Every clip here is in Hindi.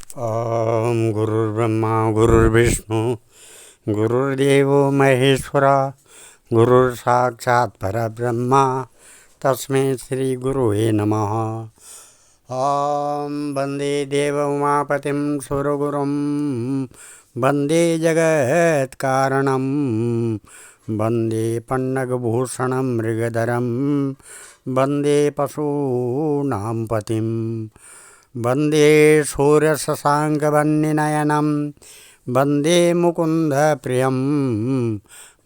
ओम गुरुर्ब्रह्मा गुरुर्विष्णु गुरुर्देवो महेश्वरा गुरुर् साक्षात् परब्रह्मा तस्मै श्री गुरुवे नमः। ओम वंदे देव उमापतिं सुरगुरुं वंदे जगत्कारणं वंदे पन्नगभूषणं मृगधरं वंदे पशूनां पतिं वंदे सूर्यशशाङ्कवह्निनयनं वंदे मुकुन्दप्रियं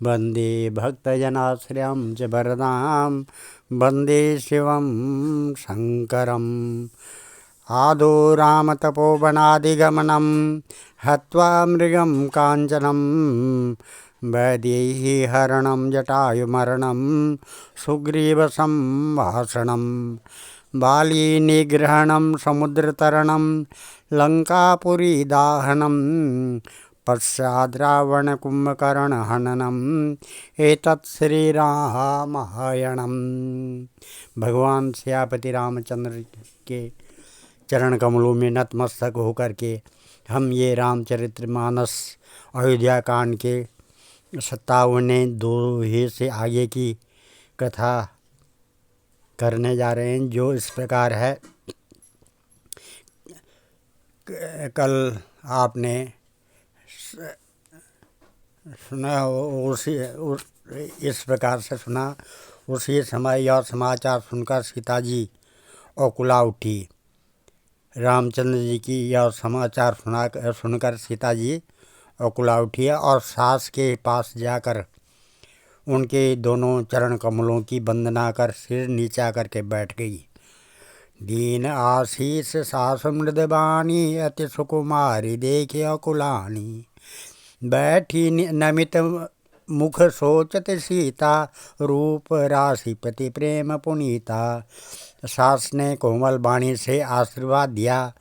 वंदे भक्तजनाश्रयं च वरदां वंदे शिवं शङ्करम्। आदौ रामतपोवनादिगमनं हत्वा मृगं काञ्चनं वैदेहीहरणं जटायुमरणं सुग्रीवसंभाषणं बालीनिग्रहणं समुद्रतरणं लङ्कापुरीदाहनं पश्चाद् रावणकुम्भकर्णहननम् एतत् श्रीरामायणम्। भगवान सियापति रामचंद्र के चरण कमलों में नतमस्तक होकर के हम ये रामचरितमानस अयोध्या कांड के 57वें दोहे से आगे की कथा करने जा रहे हैं, जो इस प्रकार है। कल आपने सुना इस प्रकार से सुना। उसी समय यह समाचार सुनकर सीता जी औकुला उठी। रामचंद्र जी की यह समाचार सुनकर सीता जी औकुला उठी और सास के पास जाकर उनके दोनों चरण कमलों की वंदना कर सिर नीचा करके बैठ गई। दीन आशीष सासु मृदबानी अति सुकुमारी देखे अकुलानी बैठी नमित मुख सोचत सीता रूप राशिपति प्रेम पुनीता। सास ने कोमल वाणी से आशीर्वाद दिया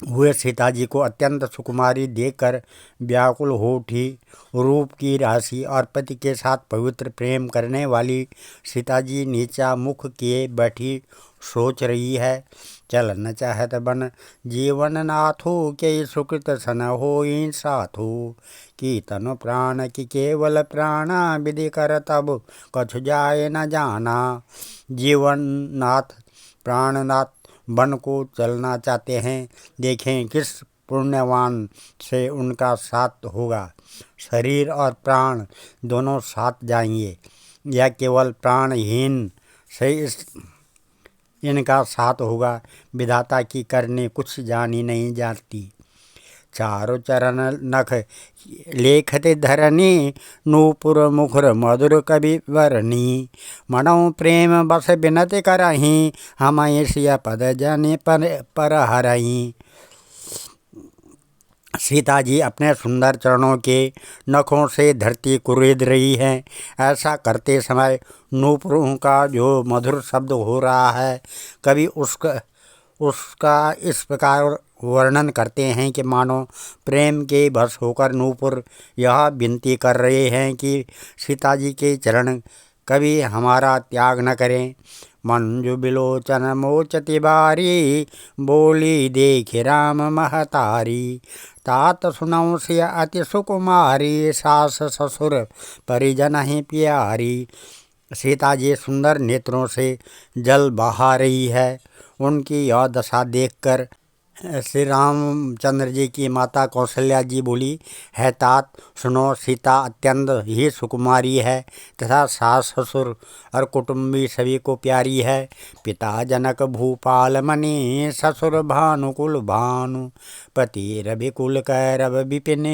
हुए सीता जी को अत्यंत सुकुमारी देखकर व्याकुल हो उठी। रूप की राशि और पति के साथ पवित्र प्रेम करने वाली सीता जी नीचा मुख किए बैठी सोच रही है। चलन चाहत बन जीवन नाथो के सुकृत सन होई साथो की तनु प्राण की केवल प्राणा विधि कर तब कछु जाए न जाना। जीवन नाथ प्राणनाथ बन को चलना चाहते हैं, देखें किस पुण्यवान से उनका साथ होगा। शरीर और प्राण दोनों साथ जाएंगे या केवल प्राणहीन से इनका साथ होगा। विधाता की करने कुछ जानी नहीं जाती। चारों चरण नख लेखते धरनी नूपुर मुखर मधुर कवि वरणी मनो प्रेम बस बिनति करही हम सिया पद जने पर हरही। सीता जी अपने सुंदर चरणों के नखों से धरती कुरेद रही हैं। ऐसा करते समय नूपुरों का जो मधुर शब्द हो रहा है, कभी उसका इस प्रकार वर्णन करते हैं कि मानो प्रेम के बस होकर नूपुर यह विनती कर रहे हैं कि सीता जी के चरण कभी हमारा त्याग न करें। मंजु बिलोचन मोचति बारी बोली देख राम महतारी तात सुनौ से अति सुकुमारी सास ससुर परिजन ही प्यारी। सीता जी सुंदर नेत्रों से जल बहा रही है। उनकी यह दशा देखकर श्री रामचंद्र जी की माता कौशल्या जी बोली, है तात सुनो, सीता अत्यंत ही सुकुमारी है तथा सास ससुर और कुटुंबी सभी को प्यारी है। पिता जनक भूपाल मणि ससुर भानुकुल भानु पति रविकुल कैरव विपिन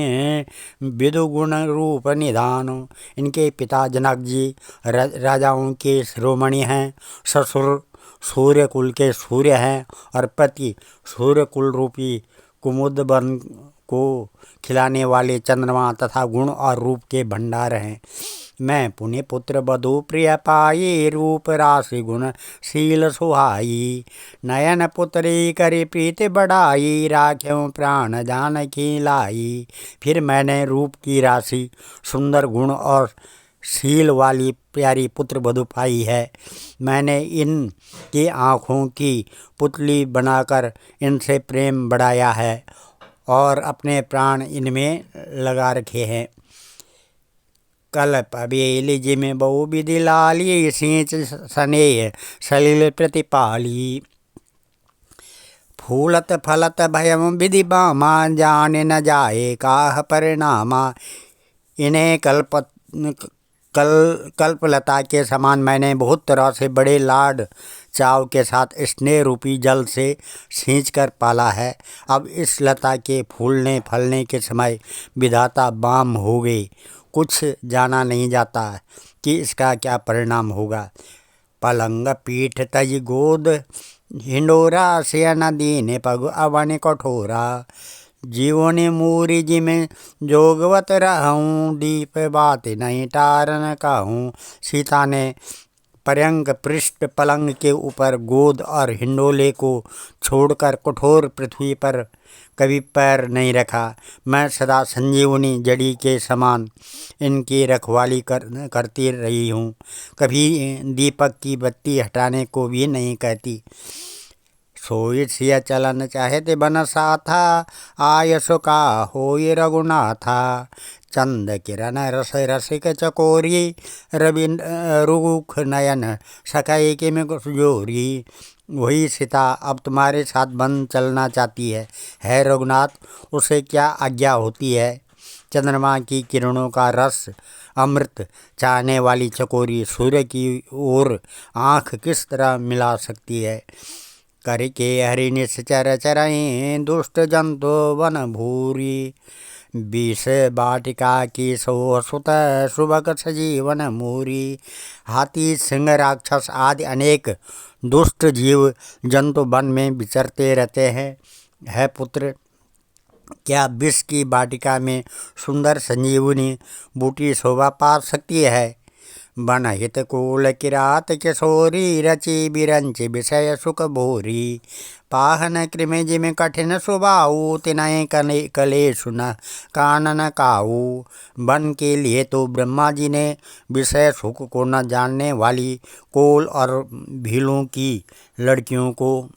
विदु गुण रूप निधान। इनके पिता जनक जी राजाओं के शिरोमणि हैं, ससुर सूर्य कुल के सूर्य हैं और पति सूर्य कुल रूपी कुमुद बन को खिलाने वाले चंद्रमा तथा गुण और रूप के भंडार हैं। मैं पुण्य पुत्र बधु प्रिय पाई रूप राशि गुण शील सुहाई नयन पुत्री करी प्रीति बढ़ाई राख्यों प्राण जानकी लाई। फिर मैंने रूप की राशि सुंदर गुण और शील वाली प्यारी पुत्र वधू पाई है। मैंने इनकी आँखों की पुतली बनाकर इनसे प्रेम बढ़ाया है और अपने प्राण इनमें लगा रखे हैं। कल्प बेली जिमें बहु विधि लाली, सींच स्नेह सलिल प्रतिपाली। फूलत फलत भयम विधि बामा, जाने न जाए काह परिणामा। इन्हें कल्पलता के समान मैंने बहुत तरह से बड़े लाड चाव के साथ स्नेह रूपी जल से सींच कर पाला है। अब इस लता के फूलने फलने के समय विधाता बाम हो गए। कुछ जाना नहीं जाता कि इसका क्या परिणाम होगा। पलंग पीठ तज गोद हिंडोरा, से नदीने पग अवन कठोरा। जीवो ने मूरी जी में जोगवत रहूं, दीप बात नहीं टारन कहूँ। सीता ने पर्यंक पृष्ठ पलंग के ऊपर गोद और हिंडोले को छोड़कर कठोर पृथ्वी पर कभी पैर नहीं रखा। मैं सदा संजीवनी जड़ी के समान इनकी रखवाली करती रही हूँ। कभी दीपक की बत्ती हटाने को भी नहीं कहती। सोई सिया चलन चाहते बन साथा, आयसो का होय रघुनाथा। चंद किरण रस रसिक चकोरी, रवि रुख नयन सकाई के में जोरी। वही सीता अब तुम्हारे साथ बन चलना चाहती है रघुनाथ, उसे क्या आज्ञा होती है। चंद्रमा की किरणों का रस अमृत चाहने वाली चकोरी सूर्य की ओर आँख किस तरह मिला सकती है। करके हरि निश्चर चरई, दुष्ट जंतु वन भूरी। बीस बाटिका की सो सुत, सुबक सजीवन मूरी। हाथी सिंह राक्षस आदि अनेक दुष्ट जीव जंतु वन में विचरते रहते हैं। है पुत्र, क्या विष की बाटिका में सुंदर संजीवनी बूटी शोभा पा सकती है। बन हित कूल किरात किशोरी, रचि बिरंच विषय सुख भोरी। पाहन कृमि जिम कठिन सुबाऊ, तिनय कले सुन कानन काऊ। वन के लिए तो ब्रह्मा जी ने विषय सुख को न जानने वाली कोल और भीलों की लड़कियों को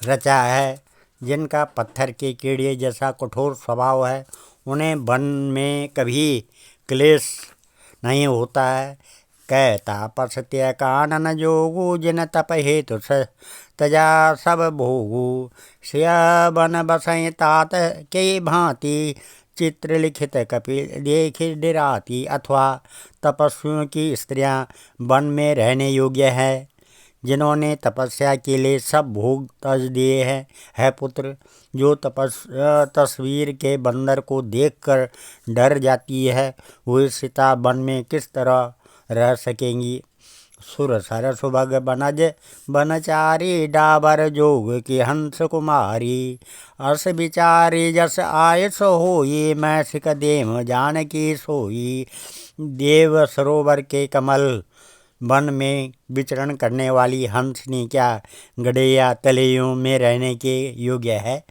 रचा है। जिनका पत्थर के कीड़े जैसा कठोर स्वभाव है, उन्हें वन में कभी क्लेश नहीं होता है। कहता पसत्य कानन जोगु, जिन तप हेतु तजा सब भोगु। सिया बन बसई तात के भांति, चित्र लिखित कपिल देख डिराती। अथवा तपस्वियों की स्त्रियां वन में रहने योग्य है, जिन्होंने तपस्या के लिए सब भोग तज दिए हैं। है पुत्र, जो तस्वीर के बंदर को देखकर डर जाती है, वह सीता वन में किस तरह रह सकेंगी। सुर सर सुभग बनज बनचारी, डाबर जोग की हंस कुमारी। अस विचारी जस आय सो होई, मैं सिक देव जान की सोई। देव सरोवर के कमल वन में विचरण करने वाली हंसनी क्या गड़े तलेयों में रहने के योग्य है।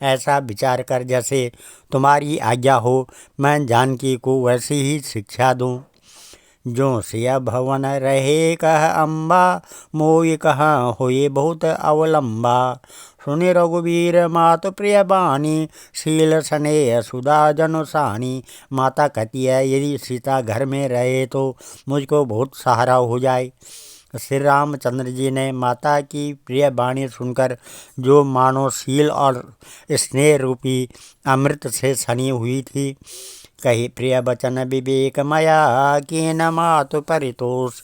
ऐसा विचार कर जैसे तुम्हारी आज्ञा हो, मैं जानकी को वैसी ही शिक्षा दूँ। जो सिया भवन रहे कह अम्बा, मोई कहाँ होए बहुत अवलंबा। सुनि रघुवीर मातु प्रिय बानी, शील स्नेह सुधा जनुसानी। माता कहती है, यदि सीता घर में रहे तो मुझको बहुत सहारा हो जाए। श्री रामचंद्र जी ने माता की प्रिय वाणी सुनकर, जो मानो शील और स्नेह रूपी अमृत से सनी हुई थी, कही प्रिय बचन विवेक मया, की न मातु परितोष।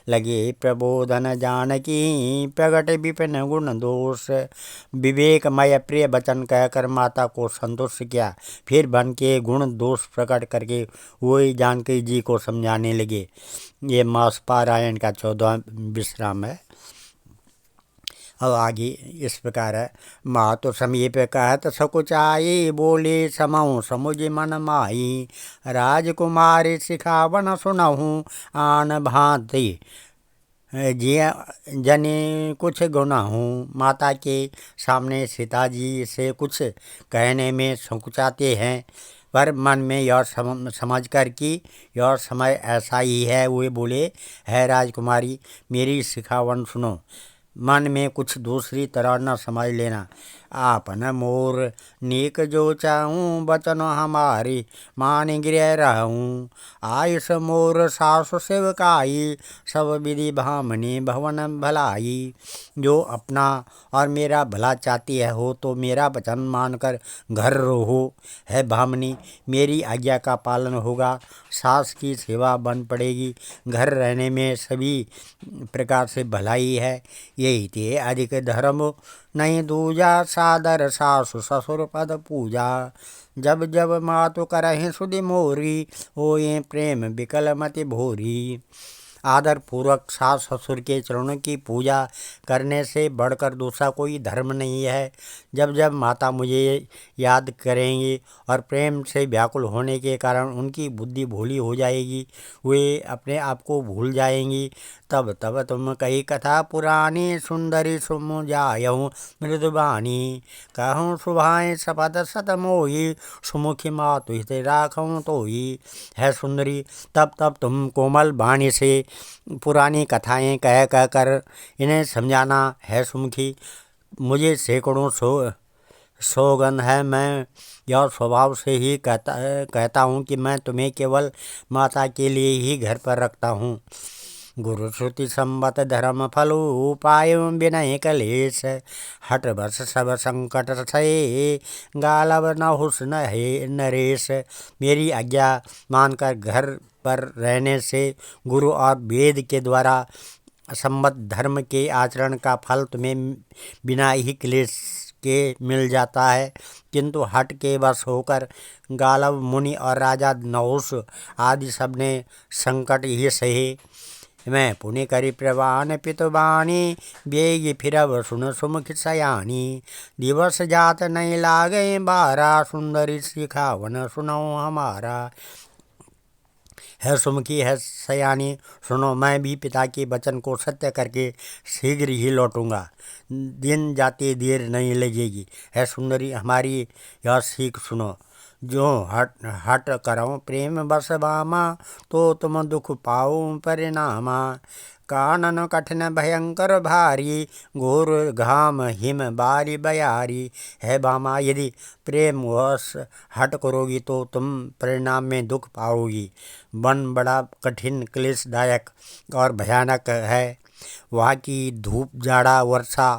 लगे प्रबोधन जानकी, प्रगट विपिन गुण दोष। विवेकमय प्रिय वचन कहकर माता को संतुष्ट किया। फिर वन के गुण दोष प्रकट करके वही जानकी जी को समझाने लगे। ये मास पारायण का 14वां विश्राम है। अब आगे इस प्रकार है। मातु समीप कहत सकुचाई, बोले समऊ समुझ मन माई। राजकुमारी सिखावन सुनहूँ, आन भांति जिया जने कुछ गुना हूँ। माता के सामने सीताजी से कुछ कहने में संकुचाते हैं, पर मन में यह समझ कर कि यह समय ऐसा ही है, वे बोले, है राजकुमारी, मेरी सिखावन सुनो। मन में कुछ दूसरी तरह न समझ लेना। आपन मोर नीक जो चाहूँ, बचन हमारी मान गृह रहूँ। आयुष मोर सासु सेवकाई, सब विधि भामनी भवन भलाई। जो अपना और मेरा भला चाहती है हो, तो मेरा वचन मानकर घर रहो। है भामनी, मेरी आज्ञा का पालन होगा, सास की सेवा बन पड़ेगी, घर रहने में सभी प्रकार से भलाई है। यही ते अधिक धर्म नहीं दूजा, सादर सासु ससुर पद पूजा। जब जब मातु करहि सुधि मोरी, हो ये प्रेम विकल मति भोरी। आदर पूर्वक सास ससुर के चरणों की पूजा करने से बढ़कर दूसरा कोई धर्म नहीं है। जब जब माता मुझे याद करेंगे और प्रेम से व्याकुल होने के कारण उनकी बुद्धि भोली हो जाएगी, वे अपने आप को भूल जाएंगी, तब तब तुम कही कथा पुरानी, सुंदरी सुमु जायहूँ मृदुबानी। कहूँ सुभाएं सपद सत मोही, सुमुखी मातु हित राखूँ तोही। है सुंदरी, तब तब तुम कोमल वाणी से पुरानी कथाएं कह कह कर इन्हें समझाना। है सुमुखी, मुझे सैकड़ों सौगंध है, मैं यह स्वभाव से ही कहता हूँ कि मैं तुम्हें केवल माता के लिए ही घर पर रखता हूँ। गुरु श्रुति संबत धर्म फल उपाय विनय कलेश, हट बस सब संकट सहे, गालव न हुस्न है नरेश। मेरी आज्ञा मानकर घर पर रहने से गुरु और वेद के द्वारा संबद्ध धर्म के आचरण का फल तुम्हें बिना ही क्लेश के मिल जाता है, किंतु हट के वश होकर गालव मुनि और राजा नहुस आदि सबने संकट ही सहे। मैं पुण्य करी प्रवान पितुबानी, बेगी फिरब सुन सुमुख सयानी। दिवस जात नहीं लागे बारा, सुंदरी सिखावन सुनो हमारा। है सुमुखी, है सयानी, सुनो, मैं भी पिता के वचन को सत्य करके शीघ्र ही लौटूंगा, दिन जाते देर नहीं लगेगी। है सुंदरी, हमारी यह सीख सुनो। जो हट हट करो प्रेम बस बामा, तो तुम दुख पाओ परिणामा। कानन कठिन भयंकर भारी, घोर घाम हिम बारी बयारी। है बामा, यदि प्रेम वश हट करोगी तो तुम परिणाम में दुख पाओगी। वन बड़ा कठिन क्लेशदायक और भयानक है, वहाँ की धूप जाड़ा वर्षा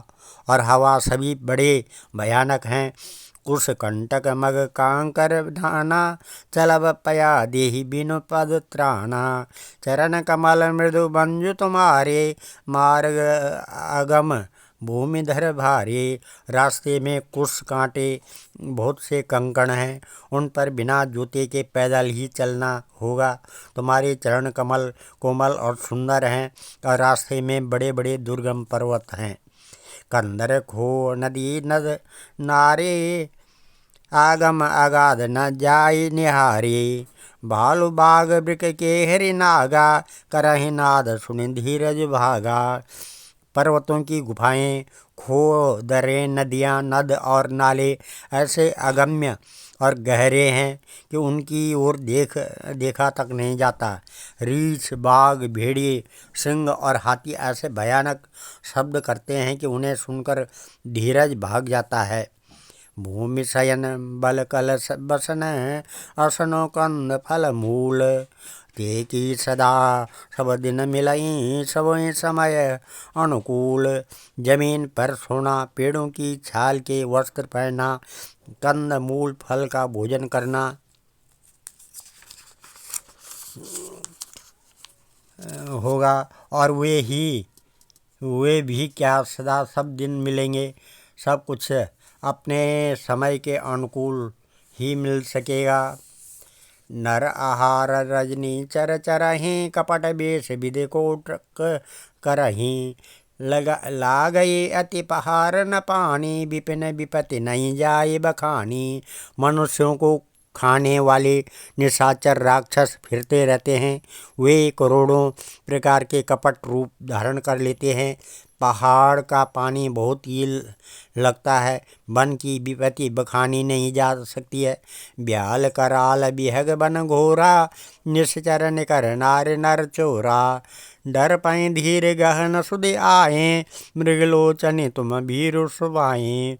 और हवा सभी बड़े भयानक हैं। कुश कंटक मग कांकर धाना, चलब पया देहि बिनु पद त्राणा। चरण कमल मृदु बंजु तुम्हारे, मार्ग अगम भूमिधर भारे। रास्ते में कुश कांटे बहुत से कंकण हैं, उन पर बिना जूते के पैदल ही चलना होगा। तुम्हारे चरण कमल कोमल और सुंदर हैं, और रास्ते में बड़े बड़े दुर्गम पर्वत हैं। कंदर खो नदी नद नारे, आगम अगाध न जाय निहारे। भालु बाग वृक के हरि नागा, करहि नाद सुनि धीरज भागा। पर्वतों की गुफाएं, खो, दरें, नदियाँ, नद और नाले ऐसे अगम्य और गहरे हैं कि उनकी ओर देखा तक नहीं जाता। रीछ, बाघ, भेड़िए, सिंह और हाथी ऐसे भयानक शब्द करते हैं कि उन्हें सुनकर धीरज भाग जाता है। भूमि शयन बल कल बसन, असनो कंद फल मूल। ते की सदा सब दिन मिलई, सबों समय अनुकूल। जमीन पर सोना, पेड़ों की छाल के वस्त्र पहनना, कंद मूल फल का भोजन करना होगा। और वे भी क्या सदा सब दिन मिलेंगे। सब कुछ अपने समय के अनुकूल ही मिल सकेगा। नर आहार रजनी चर चरहि, कपट बेश विधि कोट करहि। लागई अति पहार न पानी, विपिन विपति नहीं जाए बखानी। मनुष्यों को खाने वाले निशाचर राक्षस फिरते रहते हैं। वे करोड़ों प्रकार के कपट रूप धारण कर लेते हैं। पहाड़ का पानी बहुत ही लगता है। वन की विपत्ति बखानी नहीं जा सकती है। ब्याल कराल बिहग बन घोरा, निश्चर निकर नार नर चोरा। डर पाए धीर गहन सुधे आए, मृगलोचने तुम भीरु सुभाए।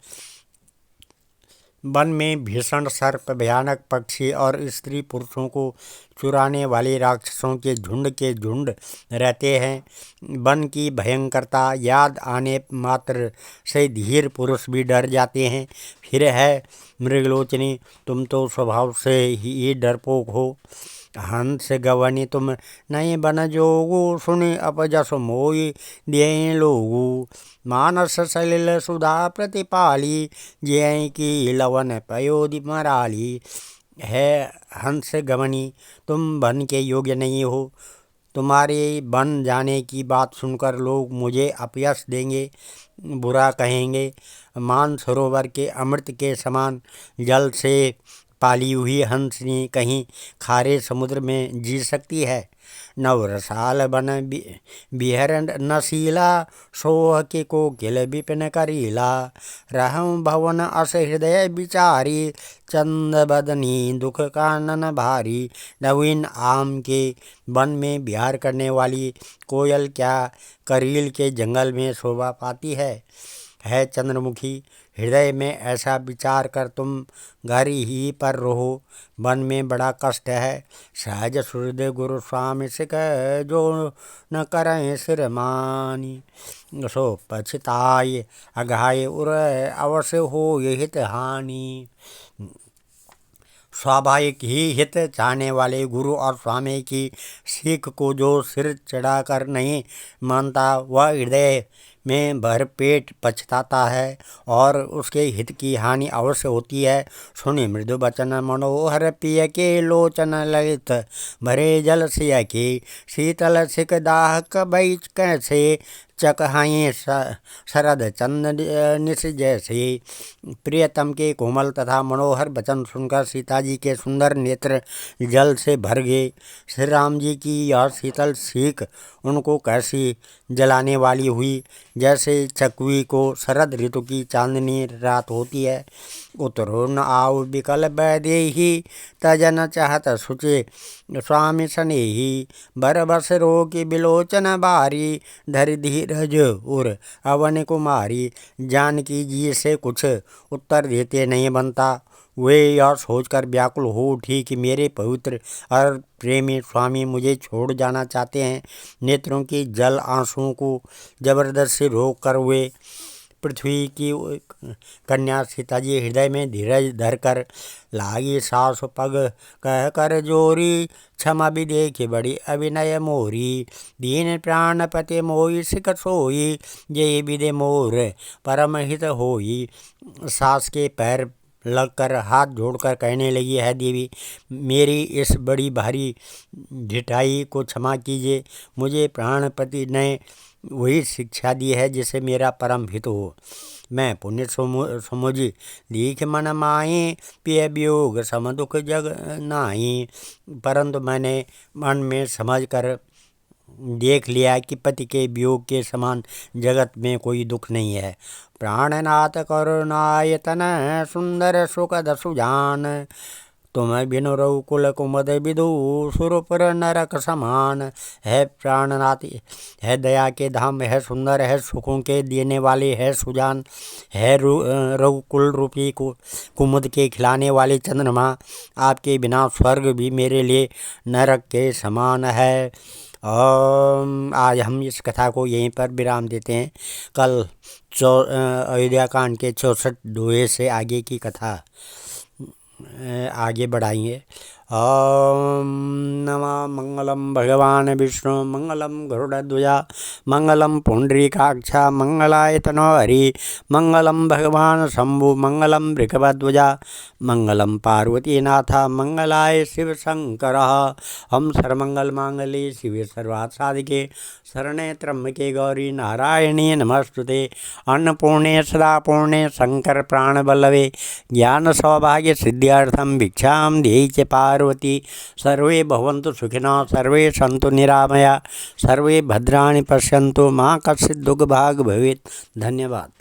वन में भीषण सर्प, भयानक पक्षी और स्त्री पुरुषों को चुराने वाले राक्षसों के झुंड रहते हैं। वन की भयंकरता याद आने मात्र से धीर पुरुष भी डर जाते हैं। फिर है मृगलोचनी, तुम तो स्वभाव से ही डरपोक हो। हंस गवनी तुम नहीं बन जोगु, सुनि अपजस मोई दिए लोगु। मानस सलिल सुधा प्रतिपाली, ज्य की लवन पयोधि मराली। है हंस गवनी, तुम वन के योग्य नहीं हो। तुम्हारे बन जाने की बात सुनकर लोग मुझे अपयश देंगे, बुरा कहेंगे। मानसरोवर के अमृत के समान जल से पाली हुई हंसनी कहीं खारे समुद्र में जी सकती है। नवरसाल बन बिहर नशीला, सोह के कोकिल विपिन करीला। रहम भवन अस हृदय विचारी, चंद बदनी दुख कानन भारी। नवीन आम के वन में बिहार करने वाली कोयल क्या करील के जंगल में शोभा पाती है चंद्रमुखी। हृदय में ऐसा विचार कर तुम घर ही पर रहो। वन में बड़ा कष्ट है। सहज सूर्य गुरु स्वामी सिख, जो न करें सिर मानी। सो पछताए अघाय उर, अवश्य हो ये हित हानि। स्वाभाविक ही हित चाहने वाले गुरु और स्वामी की सीख को जो सिर चढ़ाकर नहीं मानता, वह हृदय में भरपेट पछताता है और उसके हित की हानि अवश्य होती है। सुनि मृदु बचन मनोहर, पिय के लोचन ललित भरे जल सिय के। शीतल सिक दाहक भई कैसे, चकहाएँ शरद चंद निश जैसे। प्रियतम के कोमल तथा मनोहर वचन सुनकर सीता जी के सुंदर नेत्र जल से भर गए। श्री राम जी की यह शीतल सीख उनको कैसी जलाने वाली हुई, जैसे चकवी को शरद ऋतु की चांदनी रात होती है। उतरो न आओ विकल बैदेही, तजन चाहत सुचे स्वामी स्नेही। बर बस रो की बिलोचन बारी, धरि धीरज उर अवन कुमारी। जानकी जी से कुछ उत्तर देते नहीं बनता। वे यह सोचकर व्याकुल हो उठी कि मेरे पवित्र और प्रेमी स्वामी मुझे छोड़ जाना चाहते हैं। नेत्रों की जल आंसुओं को जबरदस्ती रोक कर वे पृथ्वी की कन्या सीता जी हृदय में धीरज धरकर लागी सास पग कह कर जोरी। क्षमा भी देखी बड़ी अभिनय मोरी, दीन प्राणपति मोई सिख सोई। जय विदे मोर परम हित होई। सास के पैर लगकर हाथ जोड़कर कहने लगी, है देवी, मेरी इस बड़ी भारी ढिठाई को क्षमा कीजिए। मुझे प्राणपति ने वही शिक्षा दी है जिसे मेरा परम हित हो। मैं पुण्य समुझी दीख मन माई, पिय वियोग सम दुख जग नाई। परंतु मैंने मन में समझ कर देख लिया कि पति के वियोग के समान जगत में कोई दुख नहीं है। प्राणनाथ करुणायतन, सुंदर सुखद सुजान। तुम बिनु रघुकुल कुमद विदु, सुरपुर नरक समान। है प्राणनाथ, है दया के धाम, है सुंदर, है सुखों के देने वाले, है सुजान, है रघुकुल रूपी कुमुद के खिलाने वाले चंद्रमा। आपके बिना स्वर्ग भी मेरे लिए नरक के समान है। आज हम इस कथा को यहीं पर विराम देते हैं। कल अयोध्या कांड के 64 दोहे से आगे की कथा आगे बढ़ाएंगे। ॐ नमः। मंगलम भगवान विष्णु मंगलम गरुड़ध्वजा मंगलम पुंडरीकाक्ष मंगलाय तनो हरि मंगलम भगवान शंभु मंगलम वृषभध्वजा मंगलम पार्वतीनाथ मंगलाय शिव शंकर। हम सर्वमंगल मांगल्ये शिवे सर्वार्थ साधिके शरणे त्र्यंबके गौरी नारायणी नमस्तुते। अन्नपूर्णे सदा पूर्णे शंकर प्राणवल्लभे ज्ञान सौभाग्य सिद्ध्यर्थम भिक्षां देहि च पार्वती। सर्वे भवन्तु सुखिनः सर्वे सन्तु निरामया सर्वे भद्राणि पश्यन्तु मा कश्चित् दुःखभाग् भवेत्। धन्यवाद।